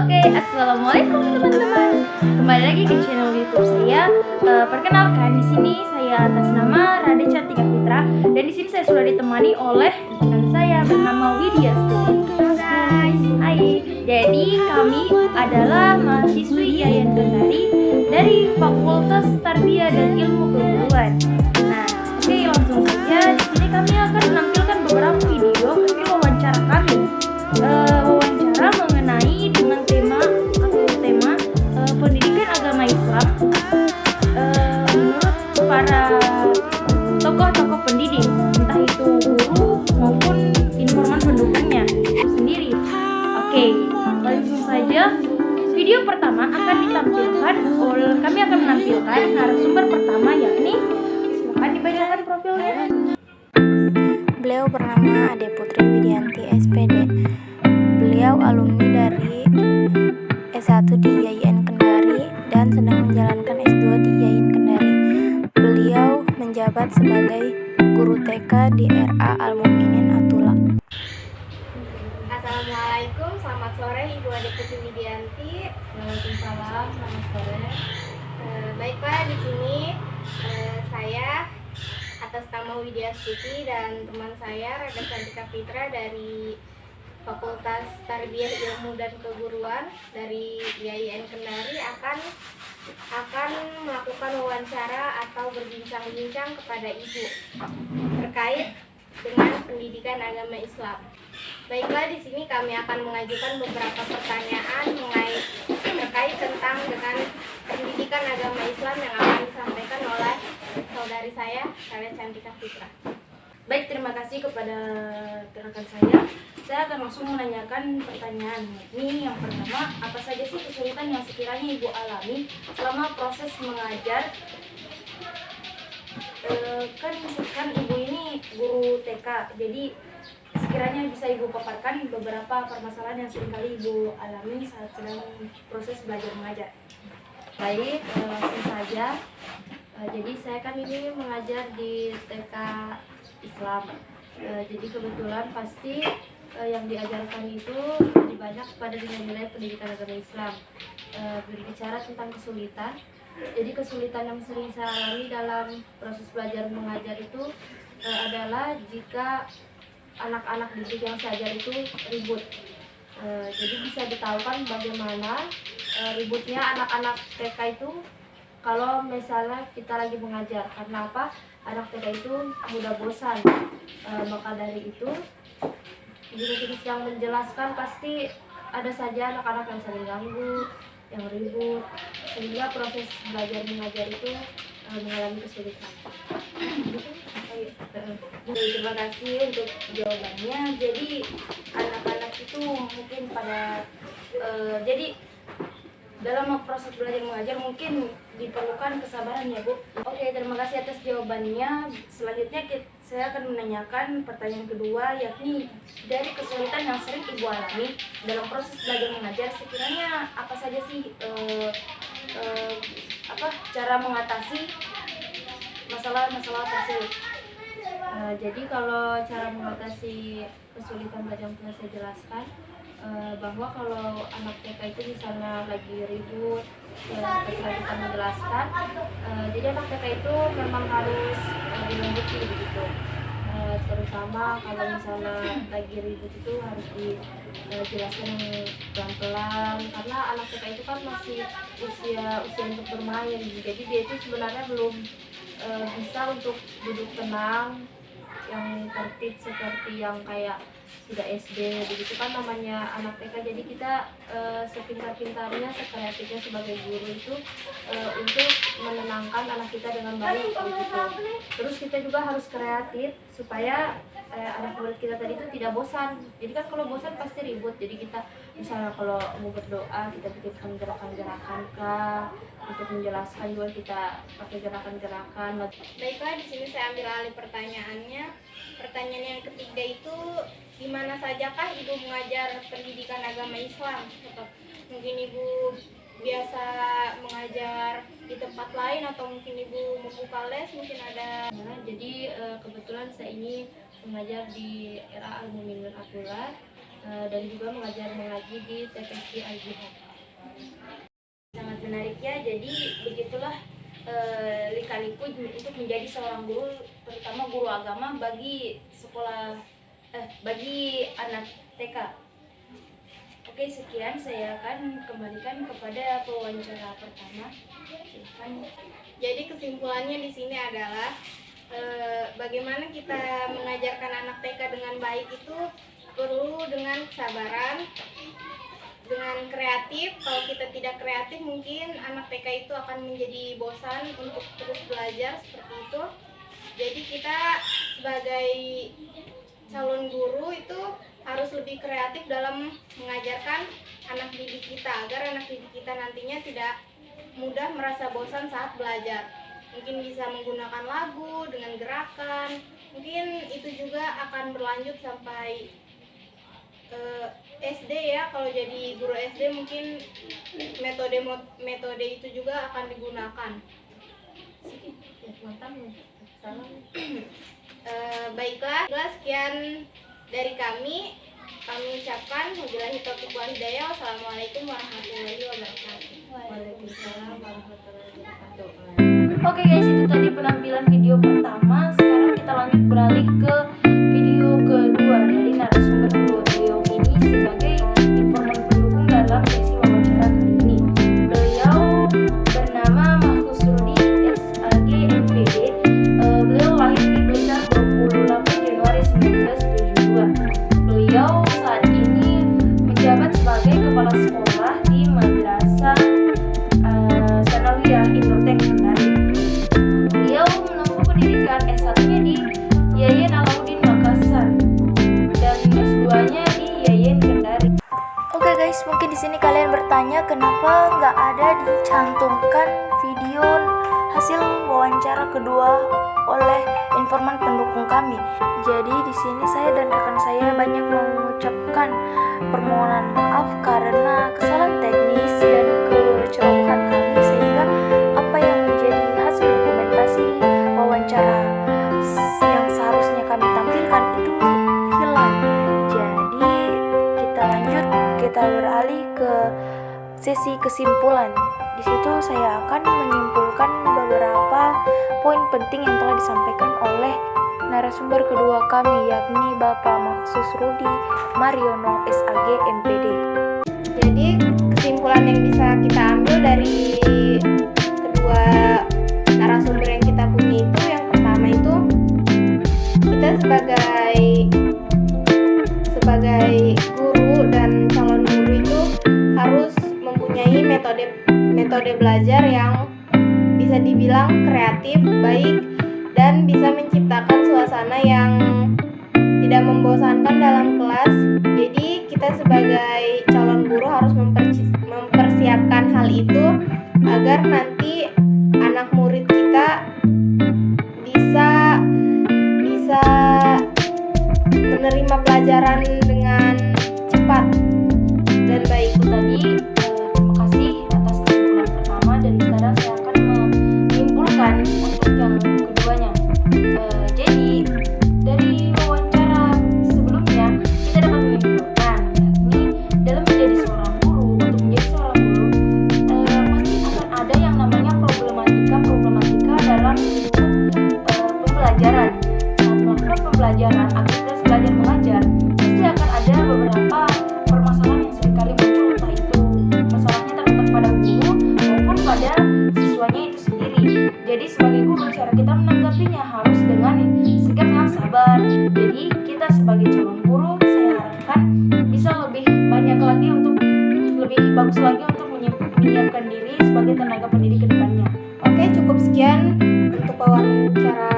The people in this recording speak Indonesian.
Oke, assalamualaikum teman-teman. Kembali lagi ke channel YouTube saya. Perkenalkan, di sini saya atas nama Rade Cantika Fitra, dan di sini saya sudah ditemani oleh rekan saya bernama Widya Stuti. Halo guys. Hai. Jadi kami adalah mahasiswi Yayan Kendari dari Fakultas Tarbiyah dan Ilmu Keguruan. Nah, oke, langsung saja. Di sini kami akan menampilkan beberapa video hasil wawancara kami. Wawancara mengenai dengan tema pendidikan agama Islam menurut para tokoh-tokoh pendidik, entah itu guru maupun informan pendukungnya itu sendiri. Oke, langsung saja. Video pertama akan ditampilkan kami akan menampilkan narasumber pertama, yakni silakan dibacakan profilnya. Beliau bernama Ade Putri Widianti SPD. Beliau alumni dari S1 di YIN Kendari dan sedang menjalankan S2 di YIN Kendari. Beliau menjabat sebagai guru TK di RA Al-Muminin Atula. Assalamualaikum, selamat sore Ibu Ade Putri Widianti. Waalaikumsalam, selamat sore. Baiklah, di sini saya atas nama Widya Stuti dan teman saya Rada Cantika Fitra dari Fakultas Tarbiyah Ilmu dan Keguruan dari YIN Kendari akan melakukan wawancara atau berbincang-bincang kepada Ibu terkait dengan pendidikan agama Islam. Baiklah, di sini kami akan mengajukan beberapa pertanyaan terkait tentang dengan pendidikan agama Islam yang akan disampaikan oleh saudari saya, Rada Cantika Fitra. Baik, terima kasih kepada rekan saya. Saya akan langsung menanyakan pertanyaan. Ini yang pertama, apa saja sih kesulitan yang sekiranya Ibu alami selama proses mengajar? Kan Ibu ini guru TK, jadi sekiranya bisa Ibu paparkan beberapa permasalahan yang seringkali Ibu alami saat sedang proses belajar mengajar. Baik, langsung saja. Jadi saya kan ini mengajar di TK Islam. Jadi kebetulan pasti yang diajarkan itu lebih banyak pada nilai-nilai pendidikan agama Islam. Berbicara tentang kesulitan, jadi kesulitan yang sering saya alami dalam proses belajar mengajar itu adalah jika anak-anak didik yang saya ajar itu ribut. Jadi bisa ditahukan bagaimana ributnya anak-anak TK itu kalau misalnya kita lagi mengajar. Karena apa? Anak TK itu mudah bosan. Maka dari itu jenis yang menjelaskan pasti ada saja anak-anak yang saling ganggu, yang ribut, sehingga proses belajar mengajar itu mengalami kesulitan. Terima kasih untuk jawabannya. Jadi anak-anak itu mungkin pada jadi dalam proses belajar mengajar mungkin diperlukan kesabaran, ya Bu. Oke, terima kasih atas jawabannya. Selanjutnya saya akan menanyakan pertanyaan kedua, yakni dari kesulitan yang sering Ibu alami dalam proses belajar mengajar, sekiranya apa saja sih cara mengatasi masalah-masalah tersebut? Jadi kalau cara mengatasi kesulitan belajar yang saya jelaskan, bahwa kalau anak TK itu misalnya lagi ribut, ketika kita menjelaskan, jadi anak TK itu memang harus dilembuti begitu. Terutama kalau misalnya lagi ribut itu harus dijelaskan pelan-pelan, karena anak TK itu kan masih usia untuk bermain, jadi dia itu sebenarnya belum bisa untuk duduk tenang yang tertib seperti yang kayak sudah SD begitu kan namanya anak TK. Jadi kita sepintar-pintarnya, sekreatifnya sebagai guru itu untuk menenangkan anak kita dengan baik begitu. Terus kita juga harus kreatif supaya anak murid kita tadi itu tidak bosan. Jadi kan kalau bosan pasti ribut. Jadi kita misalnya kalau mau berdoa kita bikin gerakan-gerakan kah, untuk menjelaskan juga kita pakai gerakan-gerakan. Baiklah, di sini saya ambil alih pertanyaannya. Pertanyaan yang ketiga itu, di mana sajakah Ibu mengajar pendidikan agama Islam? Mungkin Ibu biasa mengajar di tempat lain atau mungkin Ibu membuka les, mungkin ada. Jadi kebetulan saya ini mengajar di RA Al-Muminin Atula dan juga mengajar mengaji di TPSD Al-Jihad. Sangat menarik ya. Jadi begitulah lika-liku untuk menjadi seorang guru, terutama guru agama bagi bagi anak TK. Oke, sekian, saya akan kembalikan kepada pewawancara pertama. Silakan. Jadi kesimpulannya di sini adalah bagaimana kita mengajarkan anak TK dengan baik itu perlu dengan kesabaran, dengan kreatif. Kalau kita tidak kreatif, mungkin anak TK itu akan menjadi bosan untuk terus belajar seperti itu. Jadi kita sebagai calon guru itu harus lebih kreatif dalam mengajarkan anak didik kita, agar anak didik kita nantinya tidak mudah merasa bosan saat belajar. Mungkin bisa menggunakan lagu dengan gerakan, mungkin itu juga akan berlanjut sampai SD ya. Kalau jadi guru SD mungkin metode itu juga akan digunakan. Baiklah, sekian dari kami ucapkan wabillahi taufiq wal hidayah. Wassalamualaikum warahmatullahi wabarakatuh. Waalaikumsalam warahmatullahi wabarakatuh. Oke guys, itu tadi penampilan video pertama. Sekarang kita lanjut beralih ke video kedua dari narasumber kedua. Beliau ini sebagai informan pendukung dalam sesi wawancara kali ini. Beliau bernama Mahfuz Rudi, SAG, MPD. Beliau lahir di Blitar 28 Januari 1972. Beliau saat ini menjabat sebagai kepala sekolah di Madrasah Sanawiyah Indotek Kendari. Beliau menempuh pendidikan S1-nya di Yayan Alauddin Makassar dan S2-nya di Yayan Kendari. Oke guys, mungkin di sini kalian bertanya kenapa nggak ada dicantumkan video hasil wawancara kedua oleh informan pendukung kami. Jadi di sini saya dan rekan saya banyak mengucapkan permohonan maaf karena kesalahan teknis dan kecerobohan kami, sehingga apa yang menjadi hasil dokumentasi wawancara yang seharusnya kami tampilkan itu hilang. Jadi kita beralih ke sesi kesimpulan. Di situ saya akan menyimpulkan beberapa poin penting yang telah disampaikan oleh narasumber kedua kami, yakni Bapak Mahfuz Rudi Mariono, SAG, MPD. Jadi kesimpulan yang bisa kita ambil dari kedua narasumber yang kita punya itu, yang pertama itu kita sebagai guru dan calon guru itu harus mempunyai metode belajar yang bisa dibilang kreatif, baik, dan bisa menciptakan suasana yang tidak membosankan dalam kelas. Jadi kita sebagai calon guru harus mempersiapkan hal itu agar nanti anak murid kita bisa menerima pelajaran dengan cepat dan baik. Tadi terima kasih atas kesimpulan pertama, dan sekarang saya akan menyimpulkan untuk yang keduanya. Jadi dari wawancara sebelumnya kita dapat menyimpulkan, yakni dalam menjadi seorang guru, untuk menjadi seorang guru pasti akan ada yang namanya problematika dalam pembelajaran. Saat melakukan pembelajaran, aktivitas belajar mengajar, pasti akan ada beberapa permasalahan yang seringkali muncul, entah itu masalahnya terletak pada guru maupun pada siswanya itu sendiri. Jadi sebagai guru, cara kita menanggapinya harus dengan sikap yang sabar. Jadi kita sebagai calon guru, saya harapkan bisa lebih bagus lagi untuk menyiapkan diri sebagai tenaga pendidik ke depannya. Oke, cukup sekian untuk wawancara